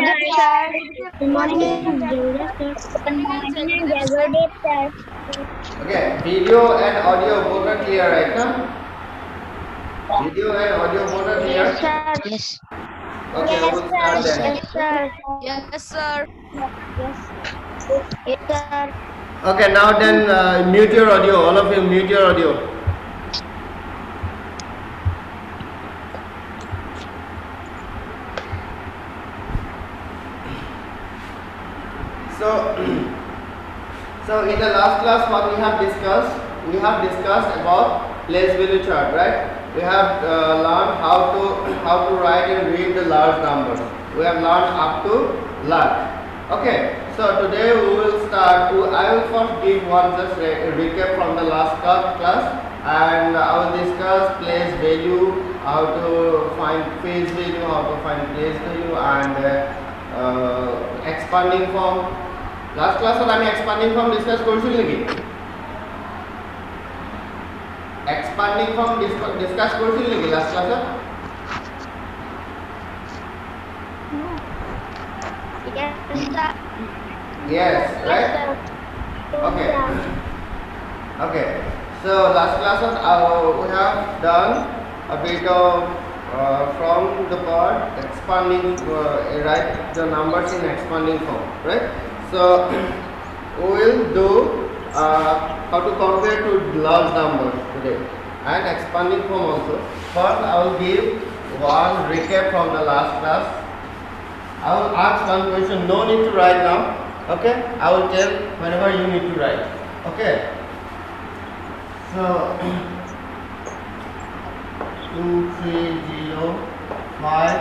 sir. Good morning, Jagdish sir. Good morning, Jagadish sir. Okay, video and audio both are clear right now? Video and audio both are clear? Yes, sir. Yes. Okay, Yes, we'll sir. start then. Yes, sir. Yes, sir. Yes, sir. Okay, now then mute your audio. All of you mute your audio. So, so in the last class what we have discussed about place value chart, right? We have learned how to write and read the large numbers. We have learned up to lakh. Okay, so today we will start. I will first give one just recap from the last class, and I will discuss place value, how to find phase value, how to find place value, and expanding form. Last class আমি expanding form discuss করছিল নাকি? Expanding form discuss করছিল নাকি last class? Yes, sir. Yes, right? Yes, sir. Okay. Okay. So last class we have done a bit of from the part expanding, write the numbers in expanding form, right? So we will do how to compare to large numbers today and expanding form also. First, I will give one recap from the last class. I will ask one question. No need to write now. Okay, I will tell whenever you need to write. Okay. So 2 3 0 5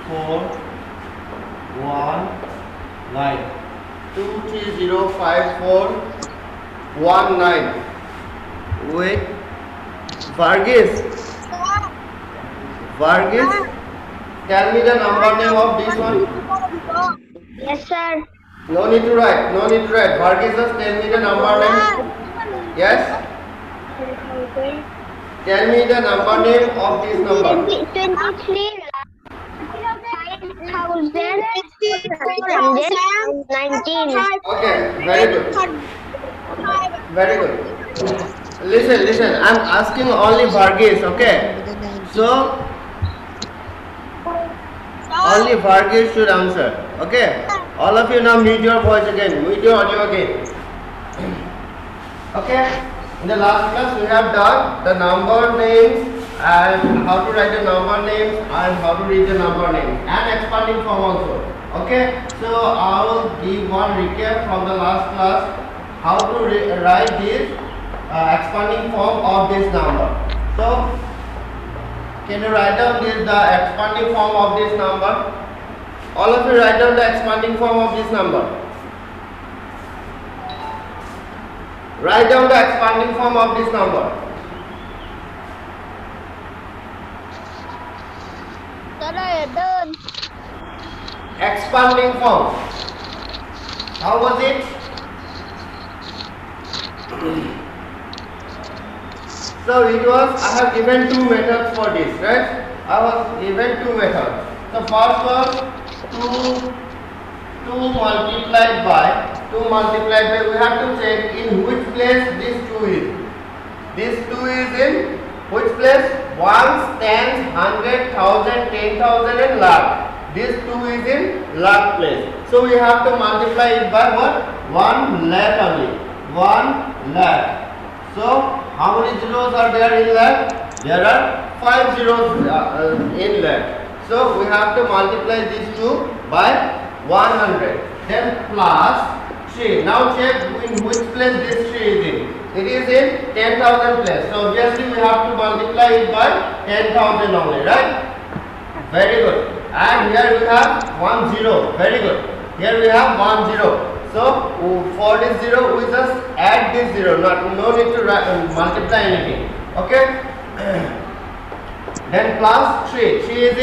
4 1 9 2 3 0 5 4 1 9. Wait, Varghese, tell me the number name of this one. Yes, sir. No need to write. Varghese, just tell me the number name. Yes. Tell me the number name of this number. 23 5,419. Okay, very good. Very good. Listen. I'm asking only Varghese, okay? So only Varghese should answer. Okay? All of you now mute your voice again. Mute your audio again. Okay? In the last class we have done the number names and how to write the number names and how to read the number names and expanding form also. Okay? So I will give one recap from the last class how to write this expanding form of this number. So can you write down the expanding form of this number? All of you write down the expanding form of this number. Write down the expanding form of this number. Expanding form. How was it? So it was, I have given two methods for this, right? I was given two methods. The first was 2 multiplied by, we have to check in which place this 2 is. This 2 is in which place? Ones, tens, 100, 1000, 10,000 and lakh. This 2 is in lakh place. So we have to multiply it by what? 1 lakh only. 1 lakh. So how many zeros are there in lakh? There are 5 zeros in lakh. So we have to multiply these two by 100. Then plus 3. Now check in which place this 3 is in. It is in 10,000 place. So obviously we have to multiply it by 10,000 only, right? Very good. And here we have 1 0. Very good. Here we have 1 0. So for this 0 we just add this 0. No need to multiply anything. Okay. Then plus 3. 3 is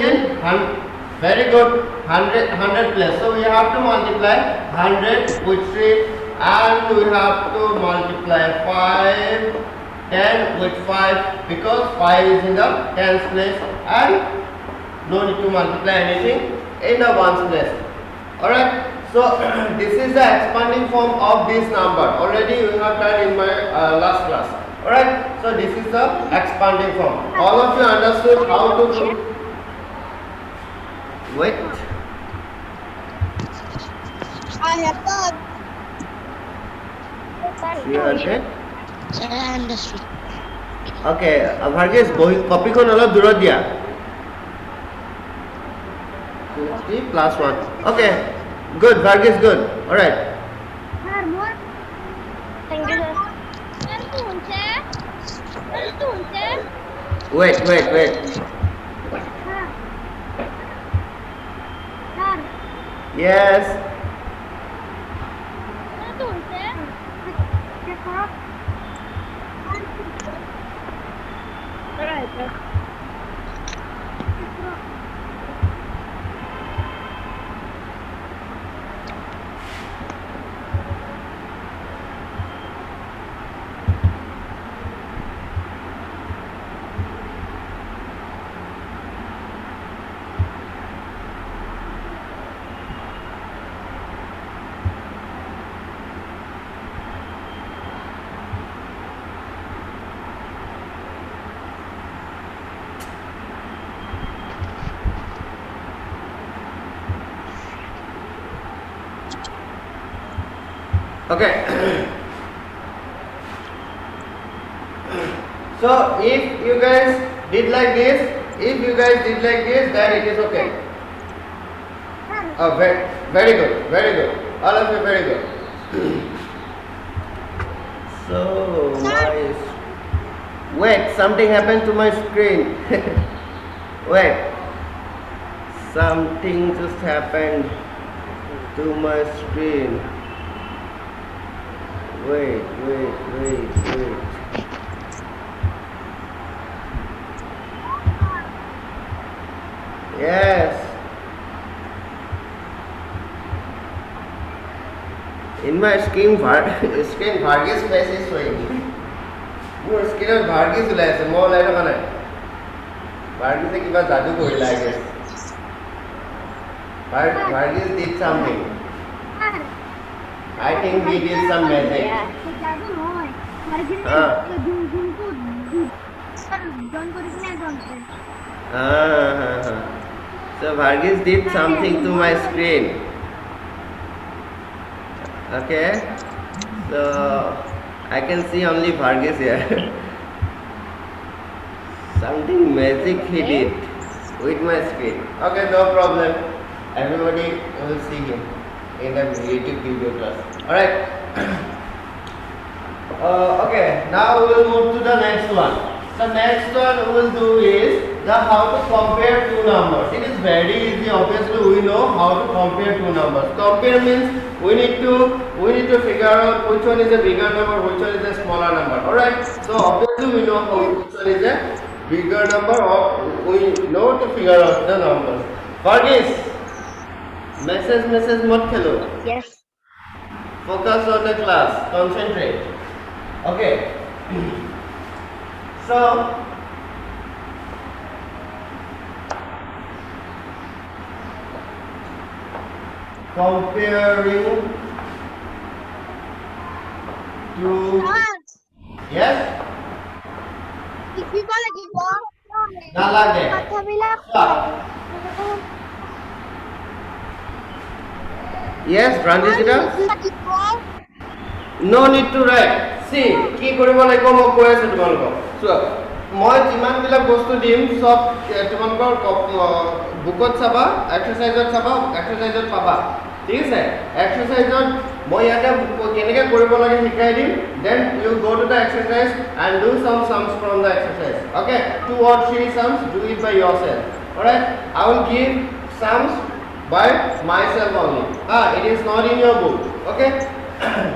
in 100. Very good. 100 plus. So we have to multiply 100 with 3 and we have to multiply 5, 10 with 5 because 5 is in the tens place and no need to multiply anything. in the ones place. Alright, so this is the expanding form of this number. Already we have done in my last class. Alright, so this is the expanding form. All of you understood how to do? Wait. I have done. You understand? Sir, I understood. Okay, Varghese, copy ko nala durot dia. 2 plus 1. Okay, good. Varghese, good. All right. Thank you, sir. Wait. Yes. Okay. So if you guys did like this, then it is okay. Oh, very good. All of you, very good. So wait, something happened to my screen. Wait, something just happened to my screen. Wait. Yes. In my screen, Varghese face is showing. Your screen of Varghese is more like a Varghese is kiba jadoo korila, I guess. Varghese did something. I think he did some magic. So Varghese did something to my screen. Okay, so I can see only Varghese here. Something magic he did with my screen. Okay, no problem. Everybody will see him in the YouTube video class. Alright. Okay, now we will move to the next one. The next one we will do is the how to compare two numbers. It is very easy. Obviously, we know how to compare two numbers. Compare means we need to figure out which one is a bigger number, which one is a smaller number. Alright. So obviously we know which one is a bigger number, or we know to figure out the numbers. Varghese, message mat khelo. Yes. Focus on the class. Concentrate. Okay. So comparing two. Yes. Nalage. Yes, Ranjita. No need to write. See, কি কৰিব লাগিব মই কৈ আছো তোমালোকক। So, মই যিমান বিলাক বস্তু দিম সব তোমালোকৰ বুকত চাবা, এক্সাৰসাইজত চাবা, এক্সাৰসাইজত পাবা। ঠিক আছে? এক্সাৰসাইজত মই ইয়াতে কেনেকৈ কৰিব লাগে শিকাই দিম। Then you go to the exercise and do some sums from the exercise. Okay? 2 or 3 sums, do it by yourself. Alright? I will give sums by myself only. It is not in your book. Okay?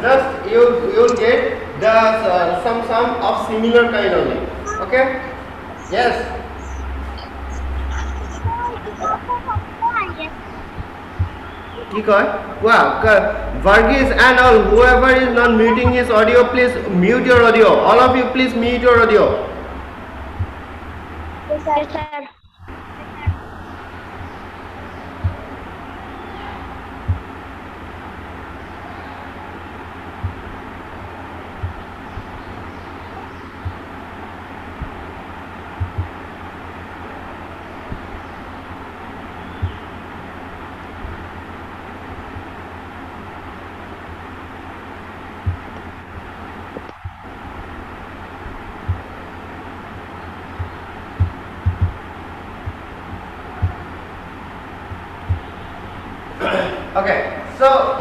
Just you will get the some sum of similar kind only. Okay? Yes. Wow. Varghese and all, whoever is not muting his audio, please mute your audio. All of you, please mute your audio. Yes, sir. Okay, so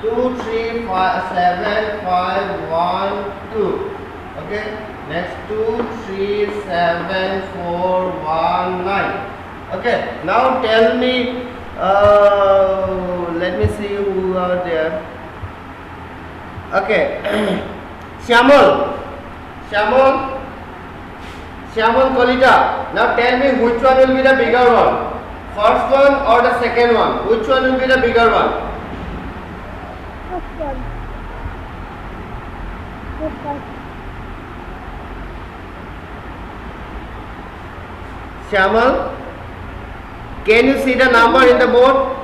2, 3, 5, 7, 5, 1, 2. Okay, next 2, 3, 7, 4, 1, 9. Okay, now tell me, let me see who are there. Okay, Shyamol, Kolita. Now tell me which one will be the bigger one? First one or the second one? Which one will be the bigger one? First one. First one. Shyamol, can you see the number in the board?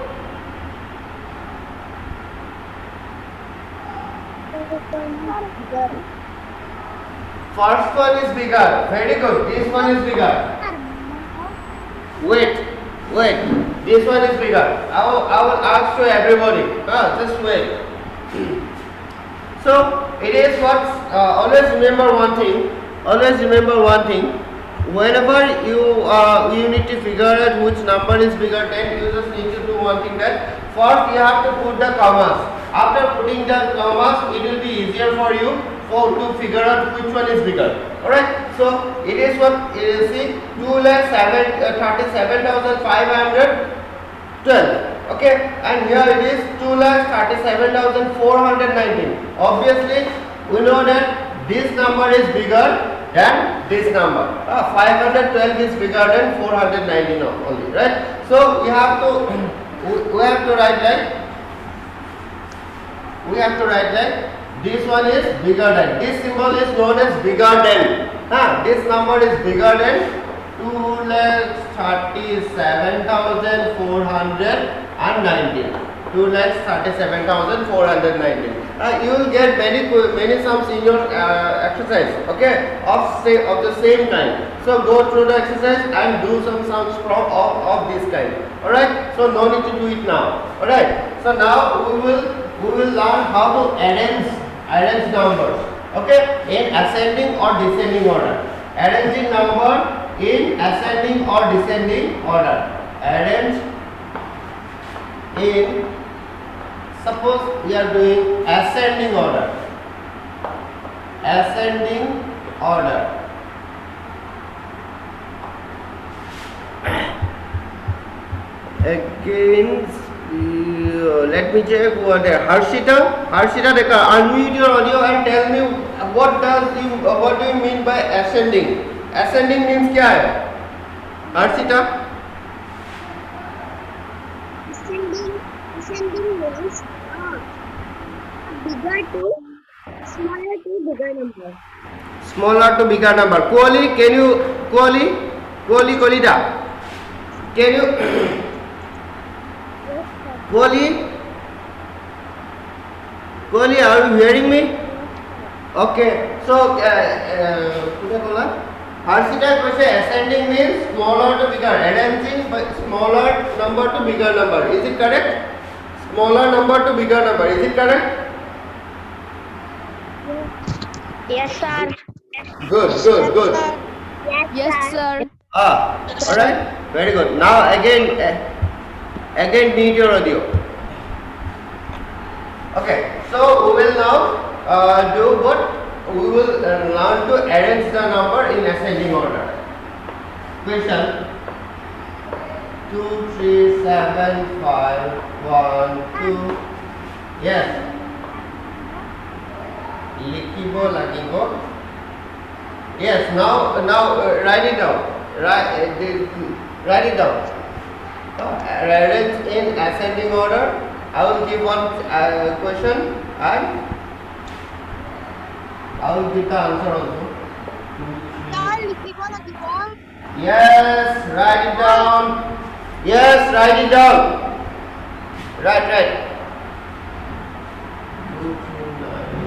First one is bigger. Very good. This one is bigger. Wait. This one is bigger. I will ask to everybody. Just wait. So it is what. Always remember one thing. Whenever you need to figure out which number is bigger, then you just need to do one thing, that first you have to put the commas. After putting the commas, it will be easier for you to figure out which one is bigger. Alright, so it is what you will see, 2,37,512. Okay, and here it is 2,37,419. Obviously, we know that this number is bigger than this number. 512 is bigger than 419 only, right? So we have to write like this one is bigger than. This symbol is known as bigger than. This number is bigger than 2,37,419. 2,37,419. You will get many sums in your exercise. Okay, of the same kind. So go through the exercise and do some sums of this kind. All right. So no need to do it now. All right. So now we will learn how to arrange numbers. Okay, in ascending or descending order. Arranging number in ascending or descending order. Arrange in, suppose we are doing ascending order. Again, let me check who are there. Harshita, unmute your audio and tell me what do you mean by ascending? Ascending means क्या है? Harshita? Ascending means bigger to smaller to bigger number. Smaller to bigger number. Kolita, can you Koli, are you hearing me? Okay, so Harshita question, ascending means smaller to bigger, arranging by smaller number to bigger number. Is it correct? Smaller number to bigger number. Is it correct? Yes, sir. Good. Yes, sir. Alright, very good. Now again mute your audio. Okay, so we will now do what? We will learn to arrange the number in ascending order. Question 2, 3, 7, 5, 1, 2. Yes. Likibo lagibo. Yes. Now write it down. Write it down. Arrange in ascending order. I will give one question and I will give the answer also. Yes, write it down. Right. 2, 3, 9.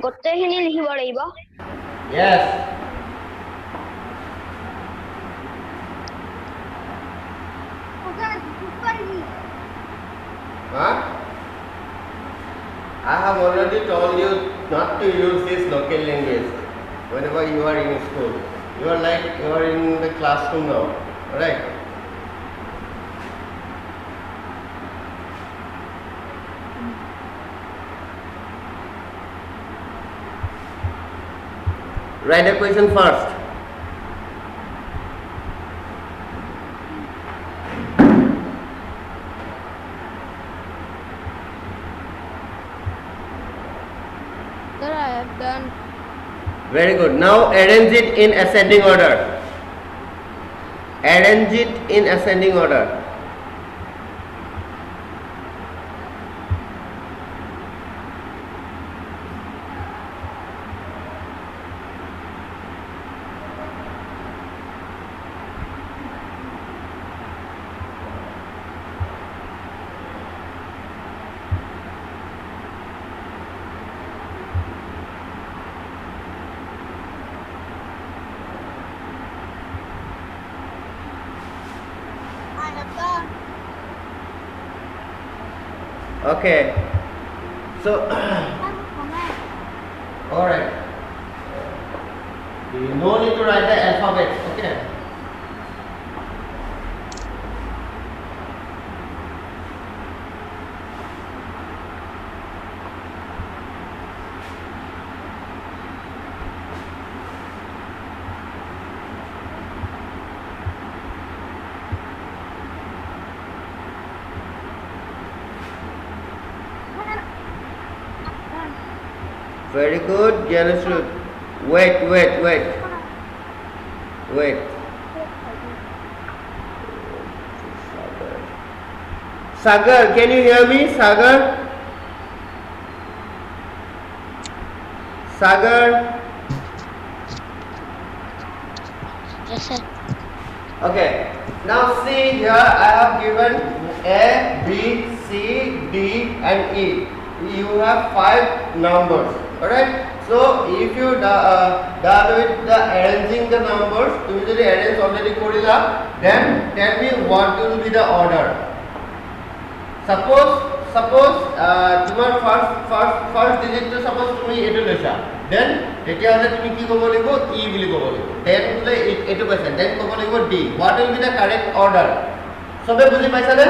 গোটেইখিনি লিখিব লাগিব Yes. Huh? I have already told you not to use this local language whenever you are in school. You are like you are in the classroom now, alright? Write a question first. Sir, I have done. Very good. Now arrange it in ascending order. Arrange it in ascending order. I have done. Okay. So, alright. No need to write the alphabet. Okay. Very good, Janashrut. Wait. Sagar, can you hear me? Sagar? Sagar? Yes, sir. Okay. Now see here, I have given A, B, C, D and E. You have 5 numbers. Alright? So if you done with the arranging the numbers, you usually arrange already korila, then tell me what will be the order. Suppose তোমার first digit তো suppose তুমি এটো লৈছা দেন তেতিয়াহ'লে তুমি কি ক'ব লাগিব ই বুলি ক'ব লাগিব দেন বোলে এটো পাইছা দেন ক'ব লাগিব ডি what will be the correct order সবে বুজি পাইছানে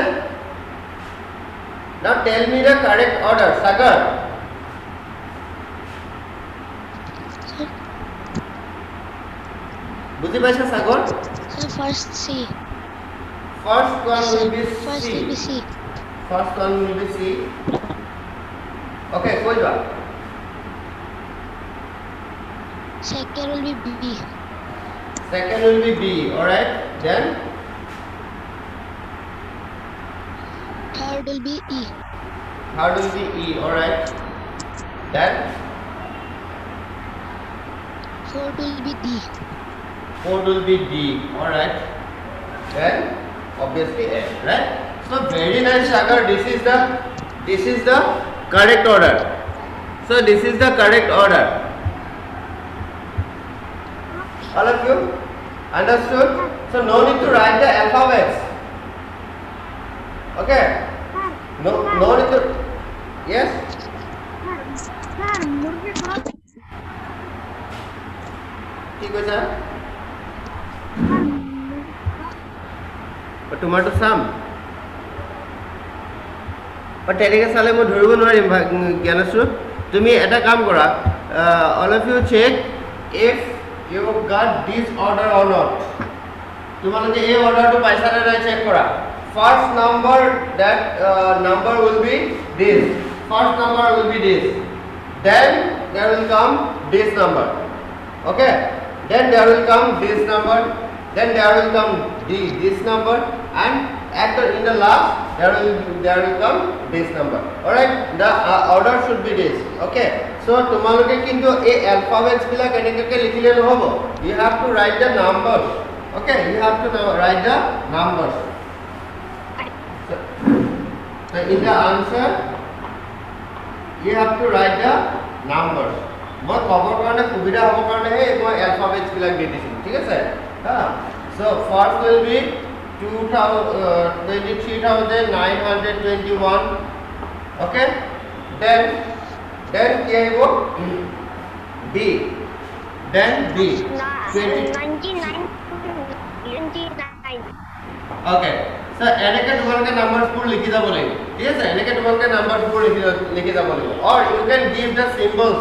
now tell me the correct order Sagar বুজি পাইছা Sagar Sir, first C. First one will be First C will be C. First one will be C. Okay, koi ba? Second will be B. Second will be B. Alright. Then Third will be E. third will be E. Alright. Then Fourth will be D. fourth will be D. Alright. Then obviously A. Right. So very nice, Sagar. This is the correct order. So this is the correct order. All of you understood? So no need to write the alphabets. Okay. No need to. Yes. কি কৈছা? tomato sam. But তেনেকৈ চালে মই ধৰিব নোৱাৰিম জ্ঞানশ্ৰুত তুমি এটা কাম কৰা all of you check if you got this order or not তোমালোকে এই অৰ্ডাৰটো পাইছা নে নাই চেক কৰা first number that number will be this first number will be this then there will come this number okay then there will come this number then there will come this number and in the last there will come this number alright the order should be this okay so তোমালোকে কিন্তু এই alphabets bila কেনেকৈ লিখিলে নহব you have to write the numbers okay you have to write the numbers so in the answer you have to write the numbers মই কবৰ কাৰণে সুবিধা হ'ব কাৰণে হে মই alphabets বিলাক দি দিছো ঠিক আছে হা so first will be 23,921 okay then কি আহিব b then b 99. okay so এনেকে তোমালোকে নাম্বাৰছ বোৰ লিখি যাব লাগিব ঠিক আছে এনেকে তোমালোকে নাম্বাৰছ বোৰ লিখি যাব লাগিব or you can give the symbols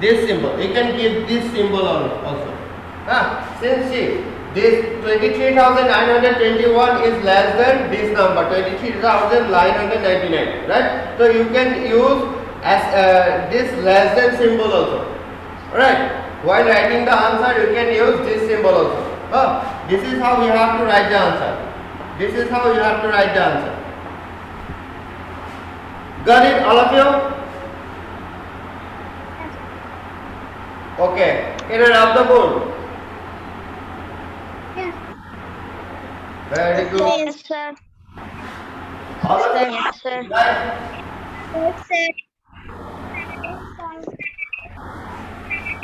this symbol you can give this symbol also since see this 23,921 is less than this number 23,999 right so you can use as this less than symbol also right while writing the answer you can use this symbol also this is how you have to write the answer this is how you have to write the answer got it all of you okay can I rub the board very good Yes, sir. all of you Yes, sir. right Yes, sir.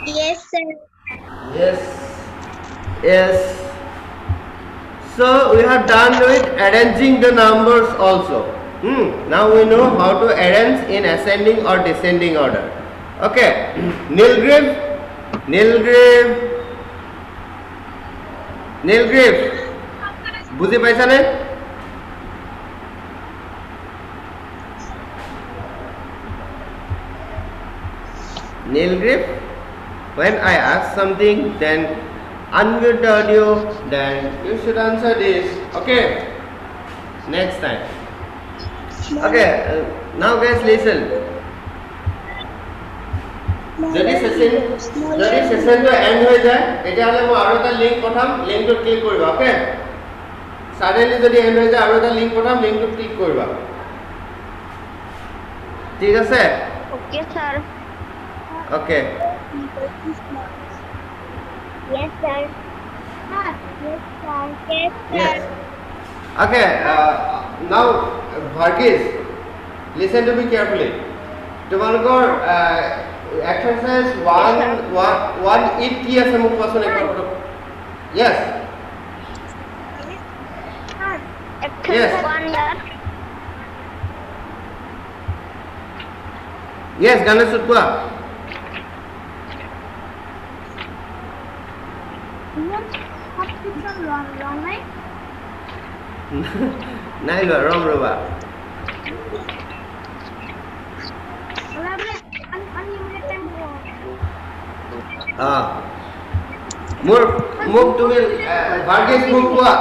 Yes, sir. yes yes so we have done with arranging the numbers also now we know how to arrange in ascending or descending order okay Nilgrave বুজি পাইছা নে Nilgrave when I ask something then unmute the audio then you should answer this okay next time okay now guys listen যদি সেশনটো and হৈ যায় তেতিয়াহলে মই আৰু এটা লিংক পঠাম লিংকটো ক্লিক কৰিবা ওকে সাডেনলি যদি এন্ড হৈ যায় আৰু এটা লিংক পঠাম লিংকটো ক্লিক কৰিবা ঠিক আছে Okay, sir. Okay Yes, sir. Yes, sir. Yes, sir. yes okay now Varghese listen to me carefully তোমালোকৰ exercise 1 কি আছে মোক কোৱাচোন একবাৰ yes Exercise 1, sir. yes Ganesh কোৱা নাই লোৱা ৰং ৰবা মোক তুমি Varghese মোক কোৱা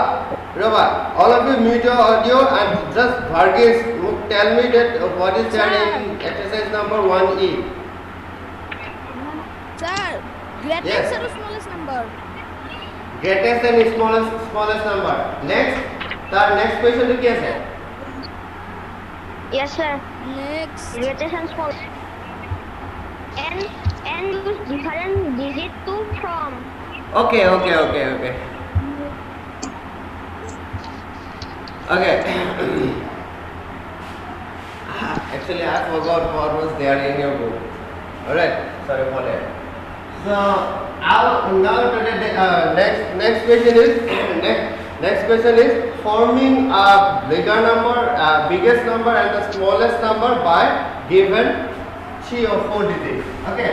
ৰবা all of you mute your audio and just Varghese মোক tell me that what is there in exercise number 1e Sir, greatest Yes. or smallest number? greatest and smallest number next তার next question কি আছে Yes, sir. Next. Greatest and small. And use different digit to from. okay actually I forgot what was there in your book alright sorry for that so now today next question is next question is forming a bigger number biggest number and the smallest number by given 3 or 4 digits okay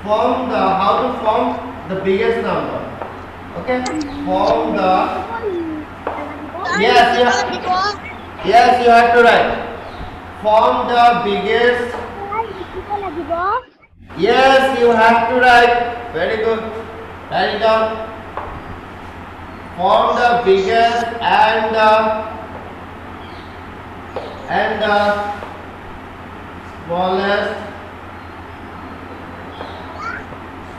how to form the biggest number okay form the yes you have to write form the biggest yes you have to write very good write it down form the biggest and the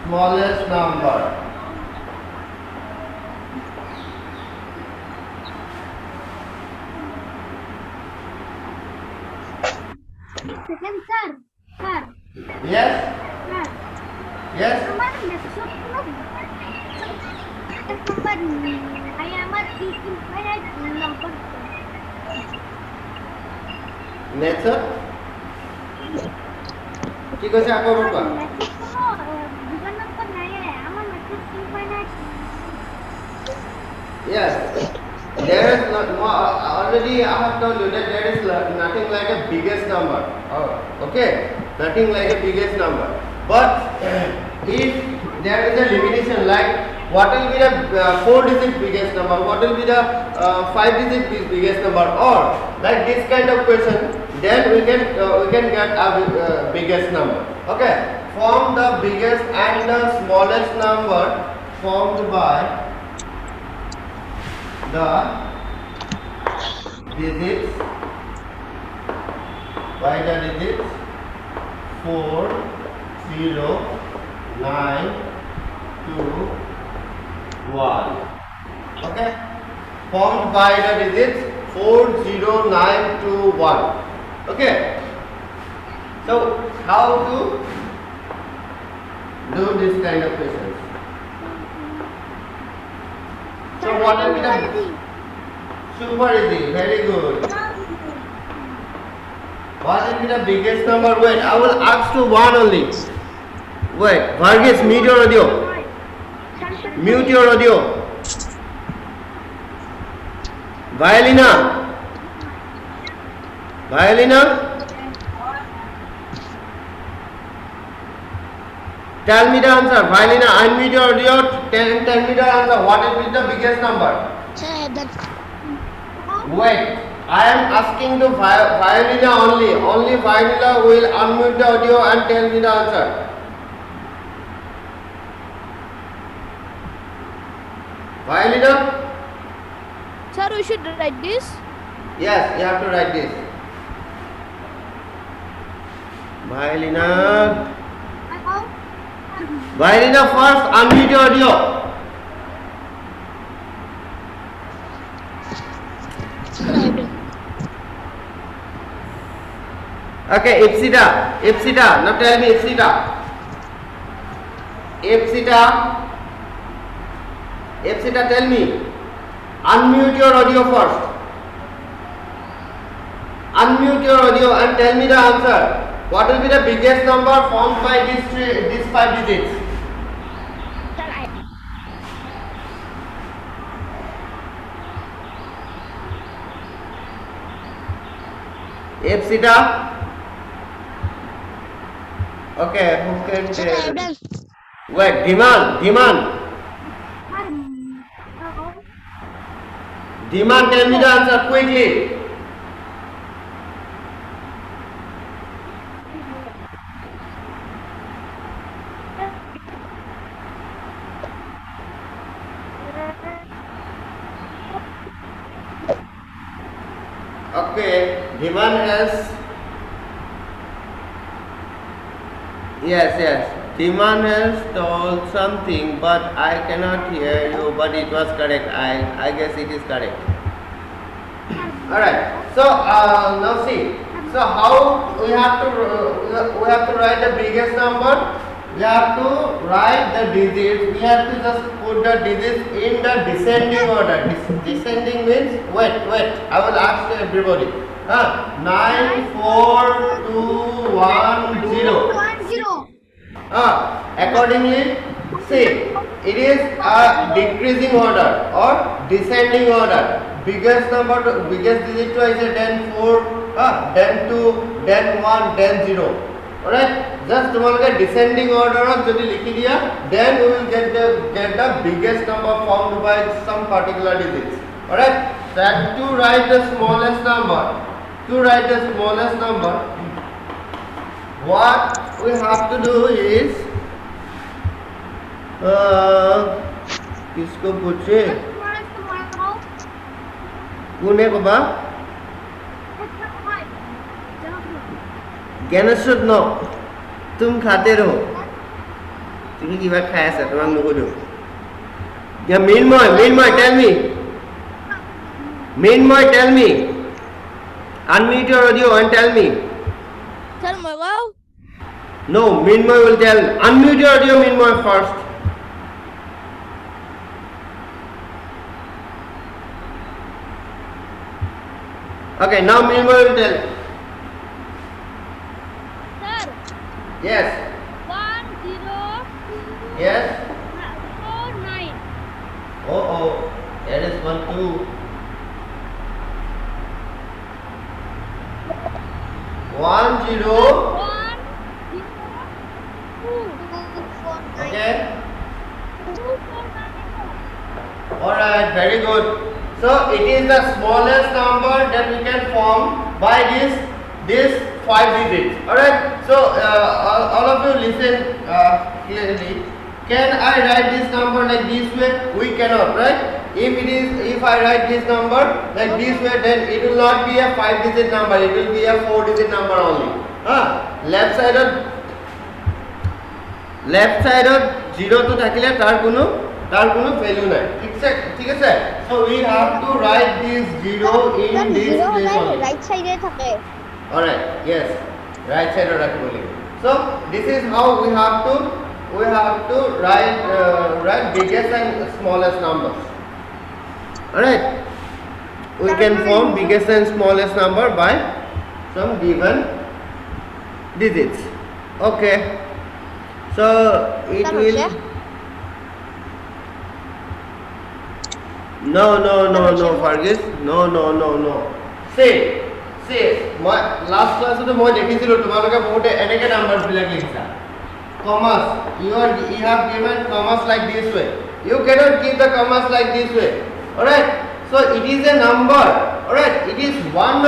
smallest number Second, sir. Sir. yes Sir. yes I am a infinite number. method কি কৈছে আকৌ কোৱা Yes. There is already I have told you that there is nothing like a biggest number. Oh, okay. Nothing like a biggest number. But if there is a limitation, like what will be the 4-digit biggest number, what will be the 5-digit biggest number, or like this kind of question, then we can get a biggest number. Okay. Form the biggest and the smallest number formed by the digits 4, 0, 9, 2, 1. Okay, formed by the digits 4, 0, 9, 2, 1. Okay, so how to do this kind of questions? So what will be the super easy? Very good. What will be the biggest number? Wait, I will ask to one only. Wait, Varghese, mute your audio. Mute your audio. Violina. Tell me the answer. Violina, unmute your audio. Tell me the answer. What will be the biggest number? Sir, I have done. Wait, I am asking to Violina only. Only Violina will unmute the audio and tell me the answer. Violina? Sir, we should write this. Yes, you have to write this. Violina. Violina, first unmute your audio. Sir, I have done. Okay, Ipsita. Now tell me, Ipsita, tell me. Unmute your audio first. Unmute your audio and tell me the answer. What will be the biggest number formed by these 5 digits? Ipsita. Okay, who can Sir, I have tell? done. Wait, Dhiman, tell me the answer quickly. Okay, Dhiman has. Yes. Dhiman has told something, but I cannot hear you. But it was correct. I guess it is correct. Alright. So now see. So how we have to write the biggest number? We have to write the digits. We have to just put the digits in the descending order. Descending means wait. I will ask everybody. 9, 4, 2, 1, 0. Accordingly, see, it is a decreasing order or descending order. Biggest digit to is then 4, then 2, then 1, then 0. Alright, just tomorrow descending order of jodi likhi diya, then we will get the biggest number formed by some particular digits. Alright, so to write the smallest number, what we have to do is किसको पूछे पुणे को बा ज्ञानेश्वर न तुम खाते रहो तुम्हें किबा खाया আছে তোমাক নুকুদো या Meenmoy tell me unmute your audio and tell me. Sir, মই কও No, Meenmoy will tell. Unmute your audio, Meenmoy, first. Okay, now Meenmoy will tell. Sir, Yes. 1, 0, Yes. 4, 9. Oh, that is 1 2 1 0 1, 2, okay 2, 4, 9. alright very good so it is the smallest number that we can form by this 5 digits alright so all of you listen clearly can I write this number like this way we cannot right if I write this number like this way then it will not be a 5 digit number it will be a 4 digit number only left side of 0 to থাকিলে তার কোনো value নাই ঠিক আছে so we have to write this 0 in this place only right সাইডে থাকে alright yes right side or রাখবো so this is how we have to write biggest and smallest numbers alright we can form biggest and smallest number by some given digits okay so it will no Fargis no say মই last class to মই দেখিছিলো তোমালোকে বহুতে এনেকে নাম্বাৰস বিলাক লিখিছা commas you have given commas like this way you cannot give the commas like this way alright so it is a number alright it is one